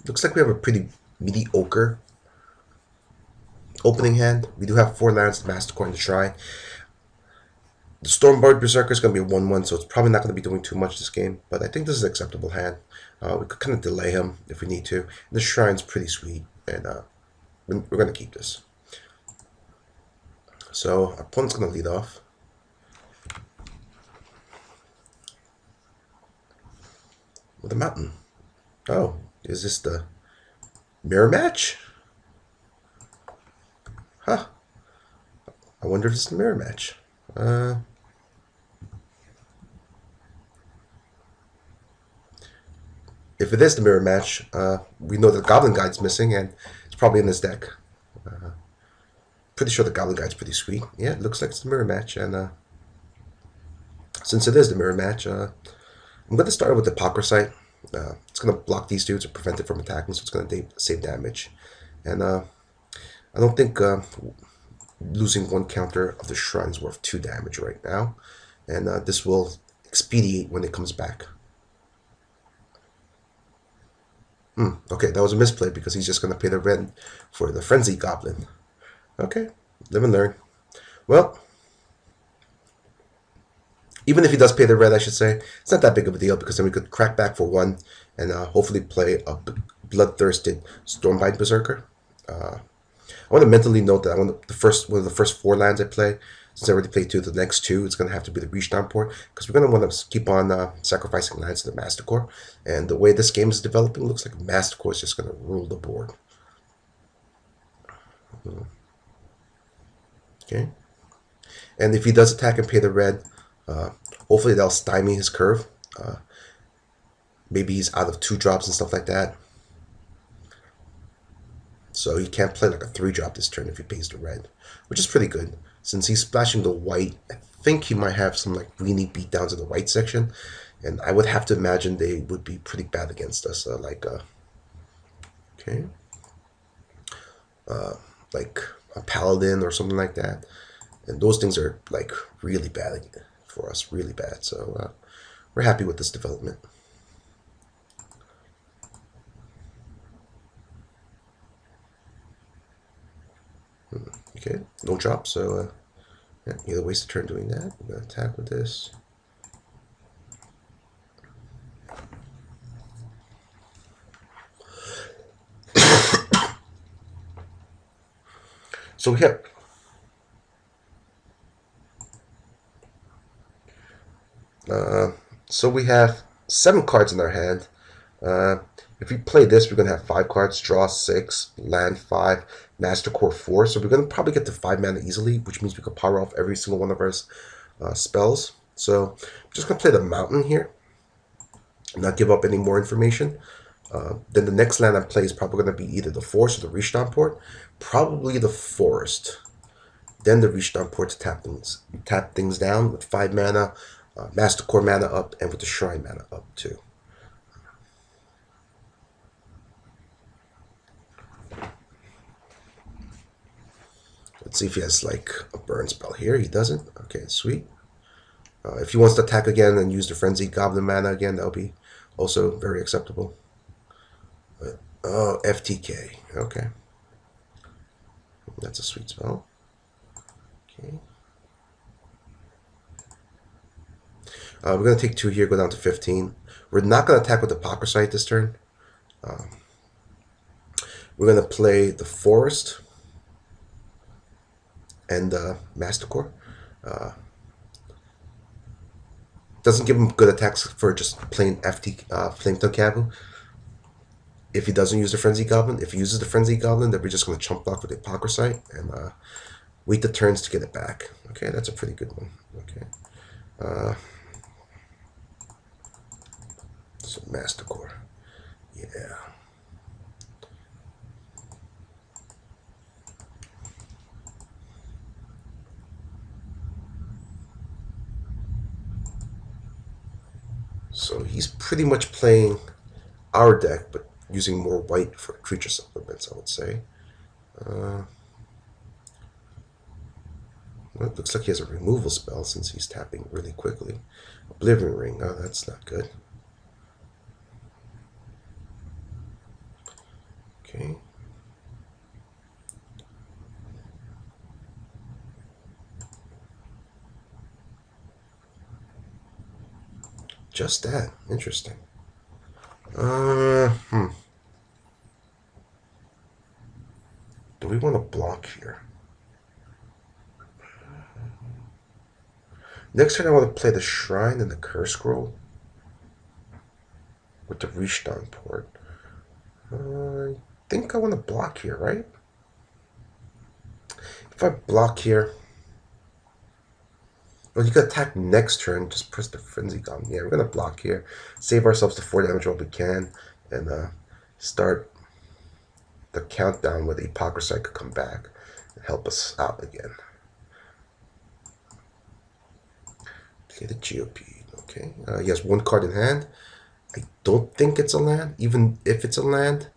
Looks like we have a pretty mediocre opening hand. We do have 4 lands, the Mastercore and the Shrine. The Stormbard Berserker is going to be a 1/1, so it's probably not going to be doing too much this game, but I think this is an acceptable hand. We could kind of delay him if we need to. And the Shrine's pretty sweet, and we're going to keep this. So our opponent's going to lead off. With a mountain. Oh, is this the mirror match? Huh. I wonder if it's the mirror match. If it is the mirror match, we know the Goblin Guide's missing, and it's probably in this deck. Pretty sure the Goblin Guide's pretty sweet. Yeah, it looks like it's the mirror match, and since it is the mirror match, I'm going to start with the Hypocrisite. It's going to block these dudes or prevent it from attacking, so it's going to save damage. And I don't think losing 1 counter of the Shrine is worth 2 damage right now. And this will expedite when it comes back. Okay, that was a misplay because he's just going to pay the rent for the Frenzy Goblin. Okay, live and learn. Well, even if he does pay the red, I should say, it's not that big of a deal because then we could crack back for 1 and hopefully play a bloodthirsted Stormbite Berserker. I want to mentally note that one of the first 4 lands I play, since I already played 2, the next 2 it's going to have to be the Reach Down port because we're going to want to keep on sacrificing lands to the Mastercore. And the way this game is developing, looks like Mastercore is just going to rule the board. Okay, and if he does attack and pay the red, hopefully that'll stymie his curve. Maybe he's out of 2 drops and stuff like that. So he can't play like a 3-drop this turn if he pays the red, which is pretty good. Since he's splashing the white, I think he might have some like weenie beatdowns in the white section. And I would have to imagine they would be pretty bad against us. Like a Paladin or something like that. And those things are like really bad for us, really bad. So we're happy with this development. Okay, no drop, so yeah, either waste a turn doing that. I'm going to attack with this. So we have 7 cards in our hand. If we play this, we're going to have 5 cards, draw 6, land 5, Mastercore 4. So we're going to probably get to 5 mana easily, which means we could power off every single one of our spells. So I'm just going to play the Mountain here, not give up any more information. Then the next land I play is probably going to be either the Forest or the Reach Down port. Probably the Forest. Then the Reach Down port to tap things down with 5 mana, Mastercore mana up, and with the Shrine mana up too. Let's see if he has like a burn spell here. He doesn't. Okay, sweet. If he wants to attack again and use the Frenzy Goblin mana again, that'll be also very acceptable. But, oh, FTK. Okay. That's a sweet spell. Okay. We're going to take 2 here, go down to 15. We're not going to attack with the Hypocrisite this turn. We're going to play the Forest and the Mastercore. Doesn't give him good attacks for just plain Flametongue Cabu. If he doesn't use the Frenzy Goblin, if he uses the Frenzy Goblin, then we're just going to chump block with the Hypocrisite and wait the turns to get it back. Okay, that's a pretty good one. Okay. So Mastercore. Yeah. So he's pretty much playing our deck, but using more white for creature supplements, I would say. Well, it looks like he has a removal spell since he's tapping really quickly. Oblivion Ring, oh, that's not good. Okay. Just that. Interesting. Do we want to block here? Next turn I want to play the Shrine and the Curse Scroll with the Rishdan port. I think I want to block here, right? If I block here, well, you can attack next turn, just press the Frenzy Goblin. Yeah, we're going to block here, save ourselves the 4 damage while we can, and start the countdown where the Hypocrisite could come back and help us out again. Okay, the GOP. Okay, he has 1 card in hand. I don't think it's a land. Even if it's a land,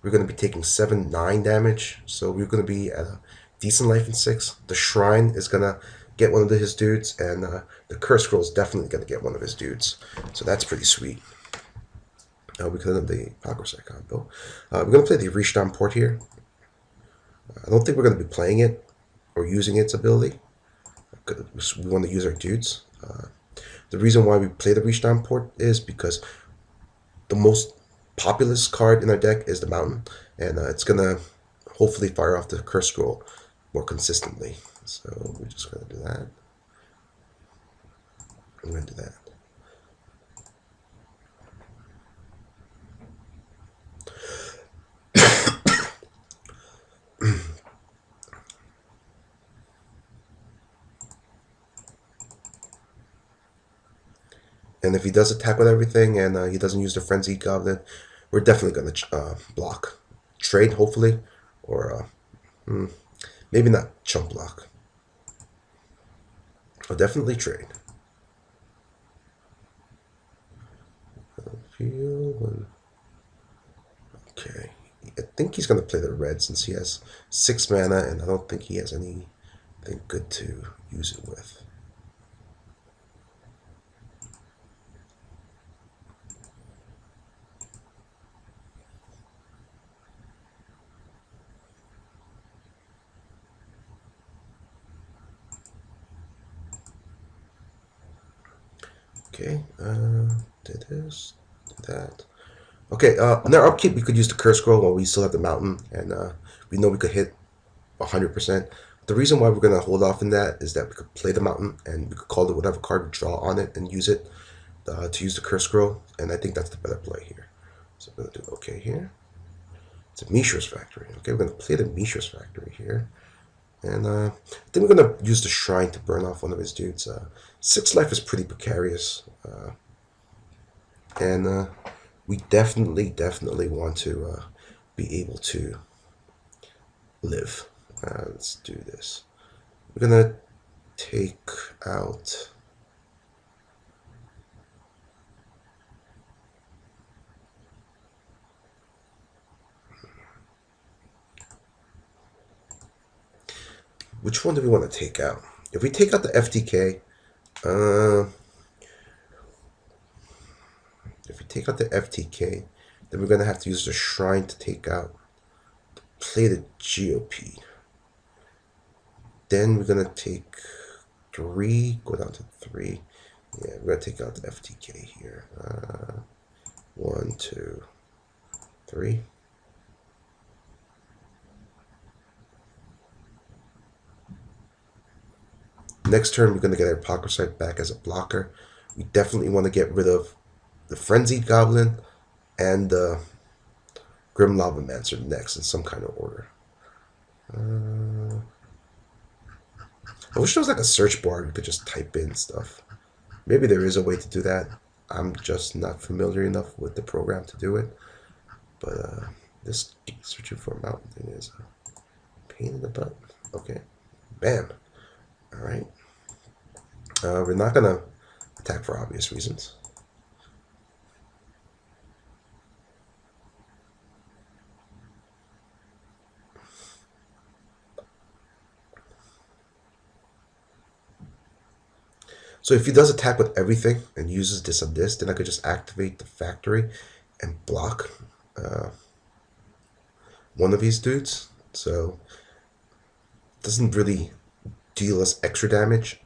we're going to be taking 7-9 damage. So we're going to be at a decent life in 6. The Shrine is going to get one of his dudes, and the Curse Scroll is definitely going to get one of his dudes. So that's pretty sweet. We could have the Hypocrisite combo. We're going to play the Rishdan port here. I don't think we're going to be playing it or using its ability. We want to use our dudes. The reason why we play the Rishdan port is because the most populous card in our deck is the Mountain, and it's going to hopefully fire off the Curse Scroll more consistently. So we're just going to do that. I'm going to do that. And if he does attack with everything and he doesn't use the Frenzy Goblin, we're definitely going to block. Trade, hopefully. Or maybe not chump block. I'll definitely trade. Okay. I think he's going to play the red since he has 6 mana, and I don't think he has anything good to use it with. Okay, did this, did that. Okay, in our upkeep, we could use the Curse Scroll while we still have the Mountain, and we know we could hit 100%. The reason why we're going to hold off in that is that we could play the Mountain, and we could call it whatever card we draw on it and use it to use the Curse Scroll, and I think that's the better play here. So we're going to do okay here. It's a Mishra's Factory. Okay, we're going to play the Mishra's Factory here. And then we're going to use the Shrine to burn off one of his dudes. 6 life is pretty precarious. And we definitely want to be able to live. Let's do this. We're going to take out... Which one do we want to take out? If we take out the FTK, then we're going to have to use the Shrine to take out, play the GOP. Then we're going to take 3, go down to 3. Yeah, we're going to take out the FTK here. 1, 2, 3. Next turn, we're going to get our Hypocrisite back as a blocker. We definitely want to get rid of the Frenzied Goblin and the Grim Lavamancer next in some kind of order. I wish there was like a search bar you could just type in stuff. Maybe there is a way to do that. I'm just not familiar enough with the program to do it. But this searching for a mountain thing is a pain in the butt. Okay. Bam. Alright. We're not going to attack for obvious reasons. So if he does attack with everything and uses this on this, then I could just activate the factory and block. one of these dudes, so it doesn't really deal us extra damage.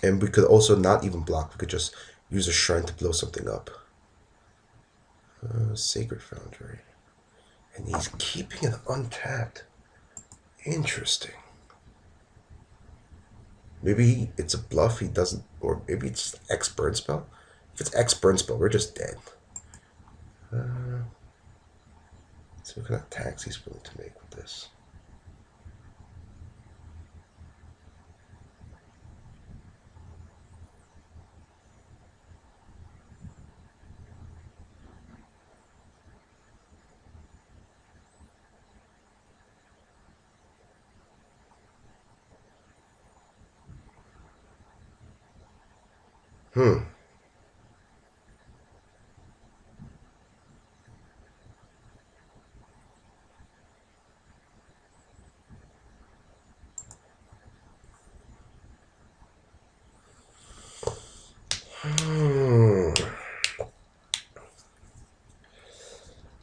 And we could also not even block. We could just use a shrine to blow something up. Sacred Foundry. And he's keeping it untapped. Interesting. Maybe it's a bluff he doesn't, or maybe it's X burn spell. If it's X burn spell, we're just dead. So what kind of attacks he's willing to make with this?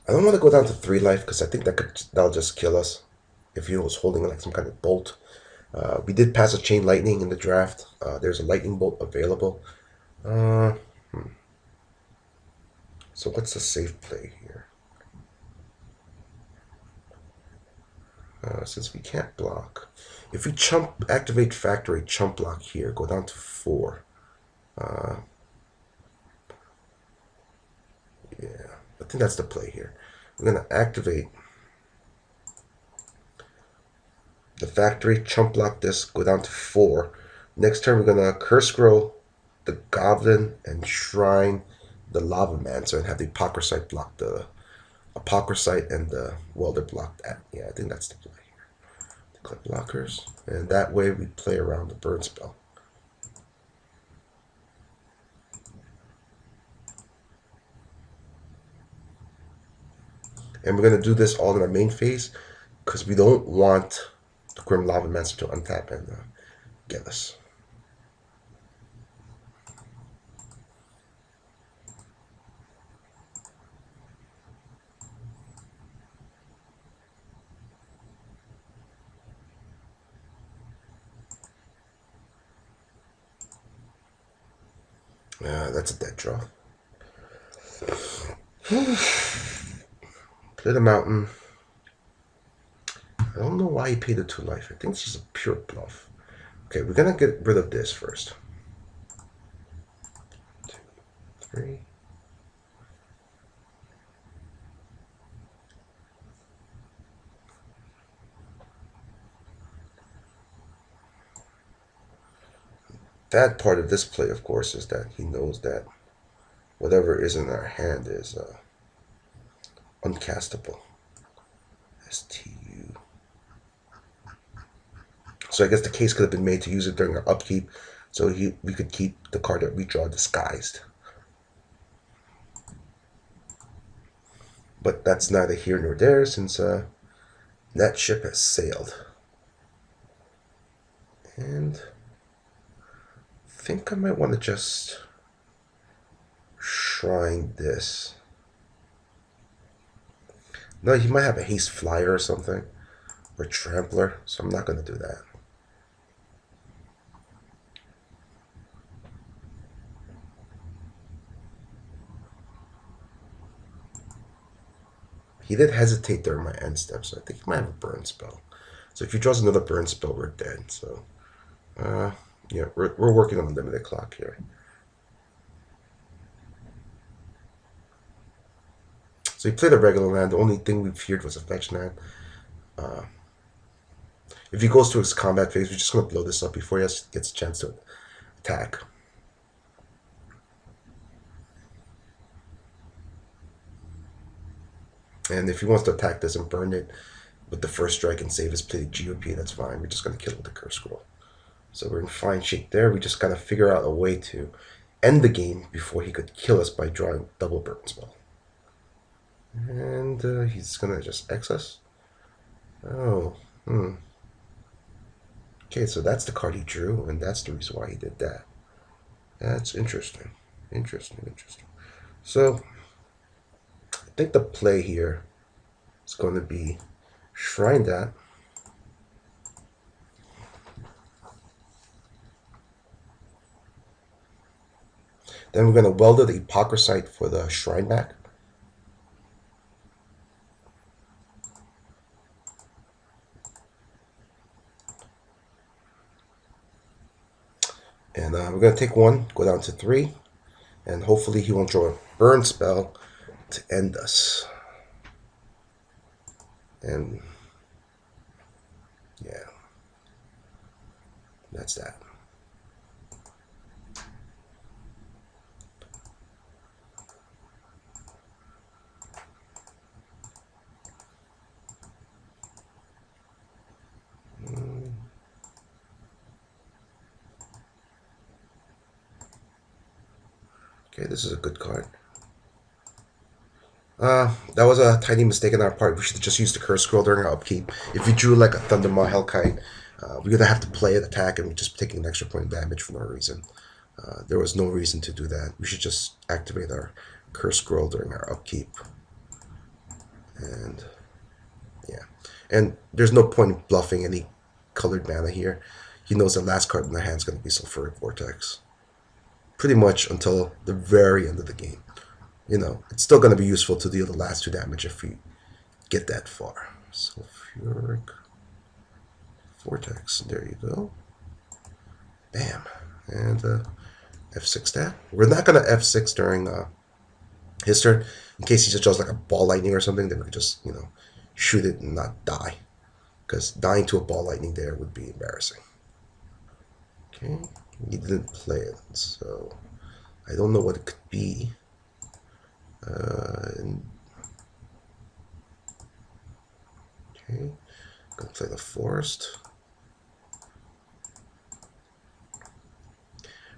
I don't want to go down to 3 life because I think that'll just kill us if he was holding like some kind of bolt. We did pass a chain lightning in the draft. There's a lightning bolt available. So what's the safe play here? Since we can't block, if we activate factory chump block here, go down to 4. Yeah, I think that's the play here. We're going to activate the factory, chump block this, go down to 4. Next turn, we're going to curse scroll the goblin and shrine the lava mancer and have the apocryphite block the apocryphite and the welder block that. Yeah, I think that's the play here. Declare blockers, and that way we play around the burn spell. And we're going to do this all in our main phase because we don't want the Grim Lava Mancer to untap and get us. That's a dead draw. Play the mountain. I don't know why he paid the 2 life. I think it's just a pure bluff. Okay, we're gonna get rid of this first. 2, 3. Bad part of this play, of course, is that he knows that whatever is in our hand is uncastable. STU. So I guess the case could have been made to use it during our upkeep, so we could keep the card that we draw disguised. But that's neither here nor there, since that ship has sailed. And I think I might want to just shrine this. No, he might have a haste flyer or something, or trampler, so I'm not going to do that. He did hesitate during my end step, so I think he might have a burn spell. So if he draws another burn spell, we're dead. So, yeah, we're working on a limited clock here. So he played a regular land. The only thing we feared was a fetch land. If he goes to his combat phase, we're just going to blow this up before he gets a chance to attack. And if he wants to attack this and burn it with the first strike and save his play GOP, that's fine. We're just going to kill it with the curse scroll. So we're in fine shape there. We just got to figure out a way to end the game before he could kill us by drawing double burn spell. And he's going to just X us. Oh, Can't Okay, so that's the card he drew, and that's the reason why he did that. That's interesting. Interesting. So, I think the play here is going to be Shrine that. Then we're going to welder the Hypocrisite for the Shrine back. And we're going to take one, go down to 3, and hopefully he won't draw a burn spell to end us. And yeah, that's that. Okay, this is a good card. That was a tiny mistake on our part. We should have just used the curse scroll during our upkeep. If we drew like a Thundermaw Hellkite, we're going to have to play an attack and we're just taking an extra point of damage for no reason. There was no reason to do that. We should just activate our curse scroll during our upkeep. And yeah. And there's no point in bluffing any colored mana here. He knows the last card in the hand is going to be Sulfuric Vortex. Pretty much until the very end of the game. You know, it's still going to be useful to deal the last 2 damage if we get that far. Sulfuric Vortex. There you go. Bam. And F6 that. We're not going to F6 during his turn. In case he just draws like a ball lightning or something, then we could just, you know, shoot it and not die. Because dying to a ball lightning there would be embarrassing. Okay. He didn't play it, so I don't know what it could be. Okay, gonna play the forest.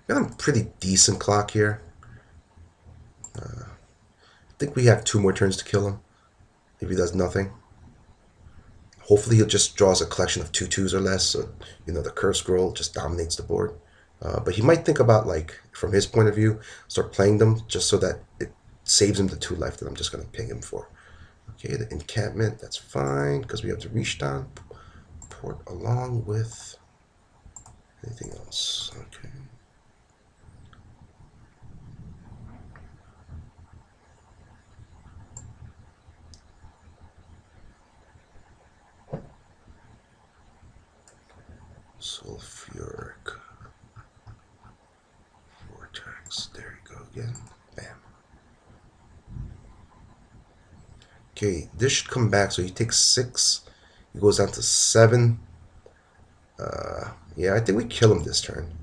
Got a pretty decent clock here. I think we have 2 more turns to kill him if he does nothing. Hopefully he'll just draw us a collection of 2/2s or less, so you know the curse scroll just dominates the board. But he might think about, like, from his point of view, start playing them just so that it saves him the 2 life that I'm just going to ping him for. Okay, the encampment, that's fine, because we have to reach down, port along with anything else. Okay. Sulfuric Vortex. There you go again. Bam. Okay, this should come back. So he takes 6. He goes down to 7. Yeah, I think we kill him this turn.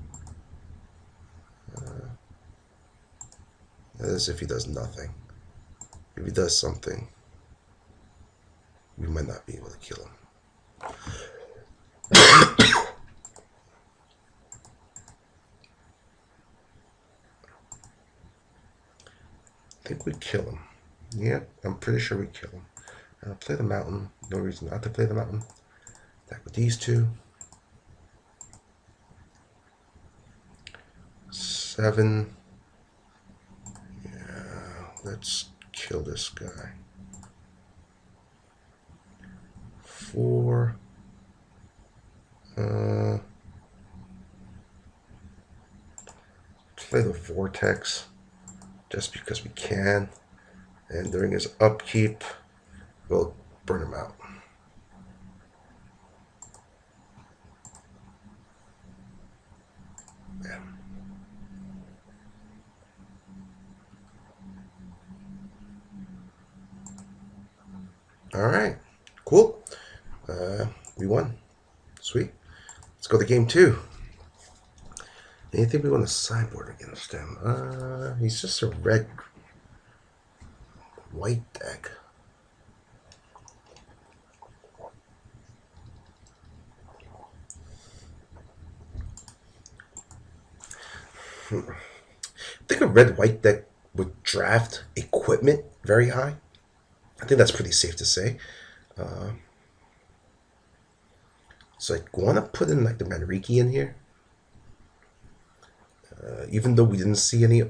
As if he does nothing. If he does something, we might not be able to kill him. I think we kill him. Yeah, I'm pretty sure we kill him. Play the mountain. No reason not to play the mountain. Attack with these 2. 7. Yeah, let's kill this guy. 4. Play the Vortex. Just because we can, and during his upkeep, we'll burn him out. Yeah. All right, cool. We won. Sweet. Let's go to game 2. Anything we want to sideboard against him? He's just a red-white deck. I think a red-white deck would draft equipment very high. I think that's pretty safe to say. So I want to put in like the Manriki in here. Even though we didn't see any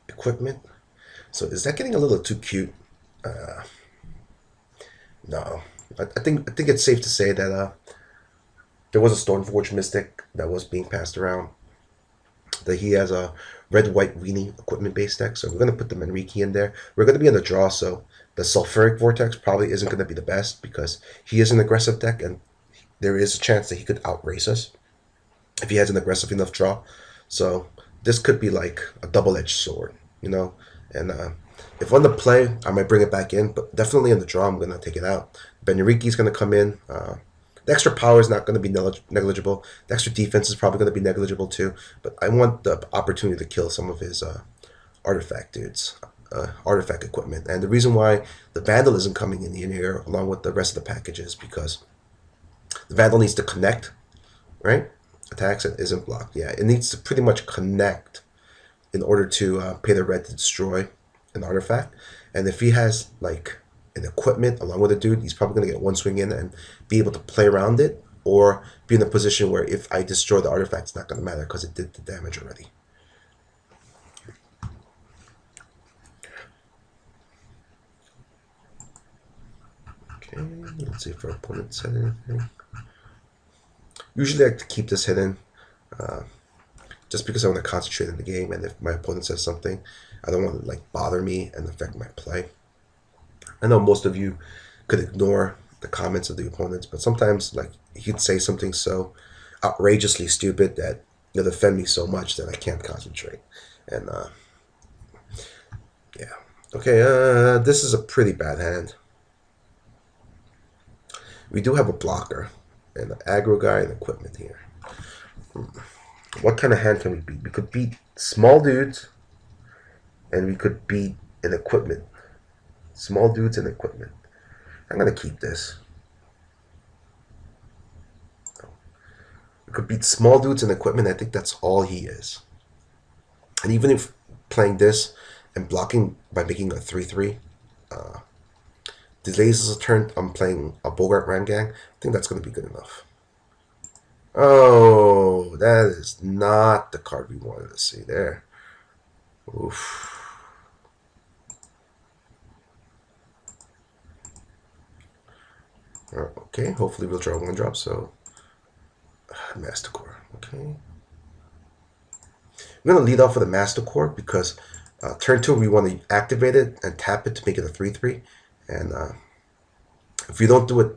equipment. So is that getting a little too cute? No. I think it's safe to say that there was a Stormforged Mystic that was being passed around. That he has a red-white weenie equipment-based deck. So we're going to put the Manriki in there. We're going to be in the draw, so the Sulfuric Vortex probably isn't going to be the best because he is an aggressive deck, and there is a chance that he could outrace us if he has an aggressive enough draw. So this could be like a double-edged sword, you know. And if on the play, I might bring it back in, but definitely in the draw, I'm going to take it out. Manriki is going to come in. The extra power is not going to be negligible. The extra defense is probably going to be negligible too. But I want the opportunity to kill some of his artifact dudes, artifact equipment. And the reason why the Vandal isn't coming in here along with the rest of the package is because the Vandal needs to connect, right? Attacks it isn't blocked. Yeah, it needs to pretty much connect in order to pay the red to destroy an artifact. And if he has like an equipment along with a dude, he's probably going to get one swing in and be able to play around it, or be in a position where if I destroy the artifact, it's not going to matter because it did the damage already. Okay, let's see if our opponent said anything. Usually I like to keep this hidden just because I want to concentrate in the game, and if my opponent says something, I don't want to like bother me and affect my play. I know most of you could ignore the comments of the opponents, but sometimes like he'd say something so outrageously stupid that it'll offend me so much that I can't concentrate. And yeah. Okay, this is a pretty bad hand. We do have a blocker and an aggro guy and equipment here. What kind of hand can we beat? We could beat small dudes, and we could beat an equipment. Small dudes and equipment. I'm going to keep this. We could beat small dudes and equipment. I think that's all he is. And even if playing this and blocking by making a 3/3, delays us a turn, I'm playing a Bogart Ramgang, I think that's going to be good enough. Oh, that is not the card we wanted to see there. Oof. Okay, hopefully we'll draw one drop, so Mastercore, okay. We're going to lead off with a Mastercore because turn 2 we want to activate it and tap it to make it a 3/3. And if we don't do it,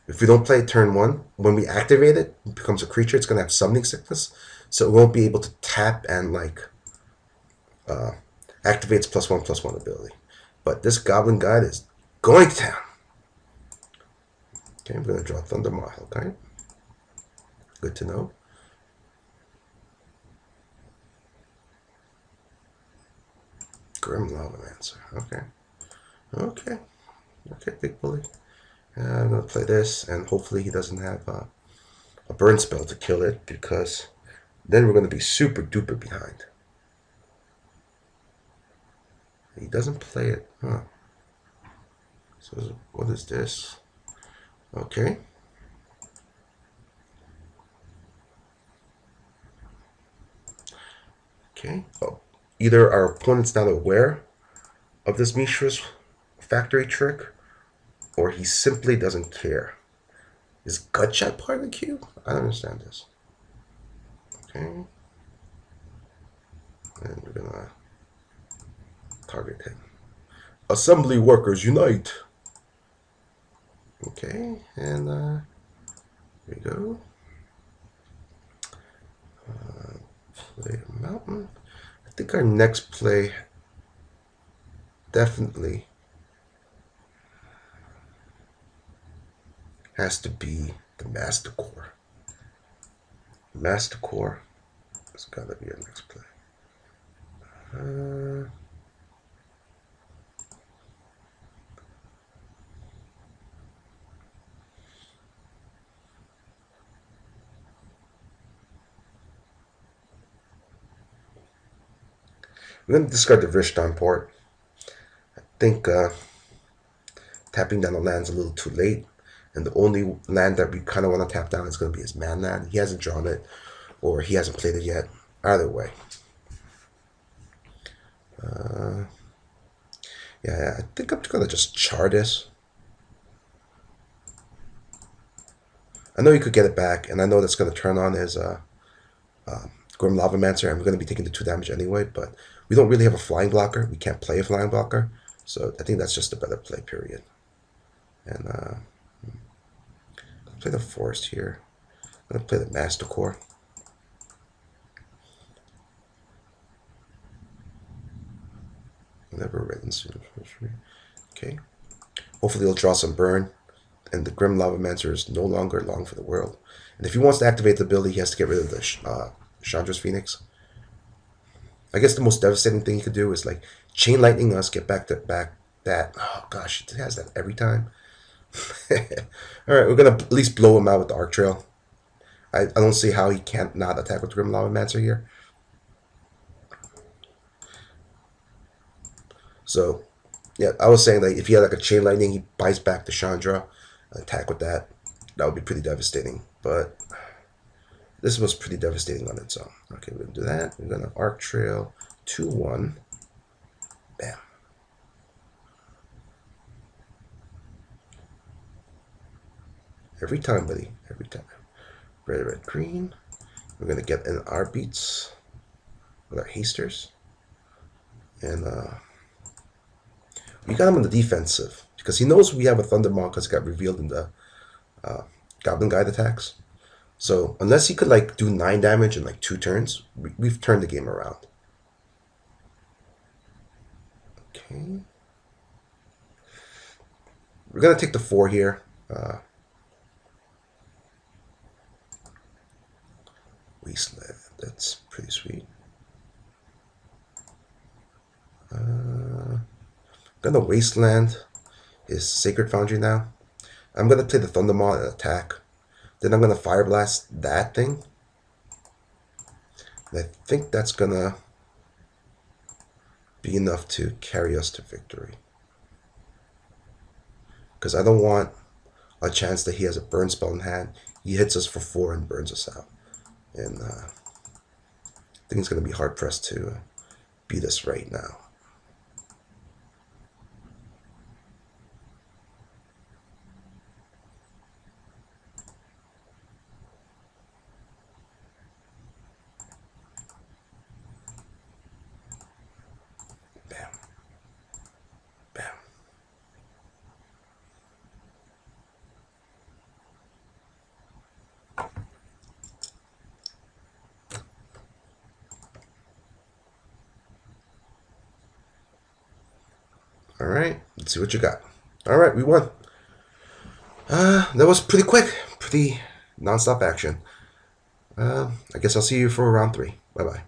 if we don't play turn 1, when we activate it, it becomes a creature, it's going to have summoning sickness, so it won't be able to tap and like activates +1/+1 ability. But this Goblin Guide is going to town. Okay, I'm going to draw Thunder Mahal, okay? Good to know. Grim Lavamancer, okay. Okay, big bully. I'm going to play this, and hopefully he doesn't have a burn spell to kill it, because then we're going to be super duper behind. He doesn't play it, huh? So what is this? Okay. Okay. Oh, either our opponent's not aware of this Mishra's factory trick, or he simply doesn't care. Is Gutshot part of the cube? I don't understand this. Okay. And we're gonna target him. Assembly workers unite. Okay, and here we go. Play Mountain. I think our next play definitely has to be the Mastercore. Mastercore has got to be our next play. We're going to discard the Vishtan port. I think tapping down the land's a little too late. And the only land that we kind of want to tap down is going to be his man land. He hasn't drawn it, or he hasn't played it yet. Either way. Yeah, I think I'm going to just char this. I know you could get it back, and I know that's going to turn on his Grim Lavamancer, and we're going to be taking the 2 damage anyway, but we don't really have a flying blocker. We can't play a flying blocker, so I think that's just a better play, period. And I'll play the Forest here. I'm going to play the Master Core. Never written soon. Okay. Hopefully he'll draw some burn, and the Grim Lavamancer is no longer long for the world. And if he wants to activate the ability, he has to get rid of the Chandra's Phoenix. I guess the most devastating thing he could do is like Chain Lightning us, get back that. Oh gosh, it has that every time. Alright, we're gonna at least blow him out with the Arc Trail. I don't see how he can't not attack with Grim Lavamancer here. So, yeah, I was saying that if he had like a Chain Lightning, he buys back the Chandra, attack with that. That would be pretty devastating. But this was pretty devastating on its own. Okay, we're going to do that. We're going to Arc Trail 2-1. Bam. Every time, buddy. Every time. Red, red, green. We're going to get in our beats with our hasters. And, we got him on the defensive because he knows we have a Thundermaw because it got revealed in the Goblin Guide attacks. So unless he could like do 9 damage in like 2 turns, we've turned the game around. Okay. We're going to take the 4 here. Wasteland, that's pretty sweet. Gonna Wasteland his Sacred Foundry now. I'm gonna play the Thundermaw and attack. Then I'm gonna Fire Blast that thing. And I think that's gonna be enough to carry us to victory. Because I don't want a chance that he has a burn spell in hand. He hits us for 4 and burns us out. And I think it's gonna be hard pressed to beat us right now. All right, let's see what you got. All right, we won. That was pretty quick, pretty non-stop action. I guess I'll see you for round 3. Bye-bye.